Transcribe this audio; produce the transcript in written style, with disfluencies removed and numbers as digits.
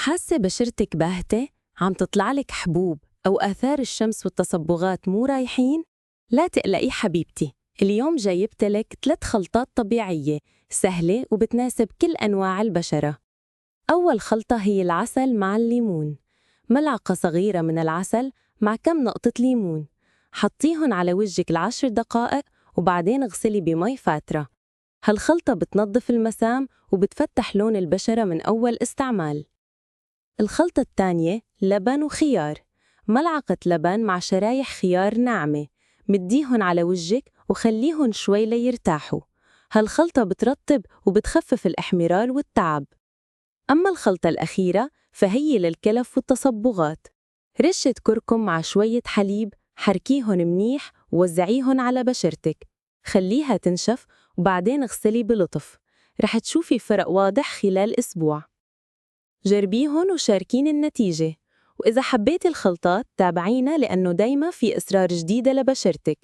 حاسة بشرتك باهتة؟ عم تطلعلك حبوب أو آثار الشمس والتصبغات مو رايحين؟ لا تقلقي حبيبتي، اليوم جايبتلك 3 خلطات طبيعية سهلة وبتناسب كل أنواع البشرة. أول خلطة هي العسل مع الليمون. ملعقة صغيرة من العسل مع كم نقطة ليمون، حطيهن على وجهك ل10 دقائق وبعدين اغسلي بمي فاترة. هالخلطة بتنظف المسام وبتفتح لون البشرة من أول استعمال. الخلطة الثانية لبن وخيار. ملعقة لبن مع شرايح خيار ناعمة، مديهن على وجهك وخليهن شوي ليرتاحوا. هالخلطة بترطب وبتخفف الإحمرار والتعب. أما الخلطة الأخيرة فهي للكلف والتصبغات. رشة كركم مع شوية حليب، حركيهن منيح ووزعيهن على بشرتك. خليها تنشف وبعدين اغسلي بلطف، رح تشوفي فرق واضح خلال أسبوع. جربيهن وشاركين النتيجة، وإذا حبيتي الخلطات تابعينا لأنه دايما في أسرار جديدة لبشرتك.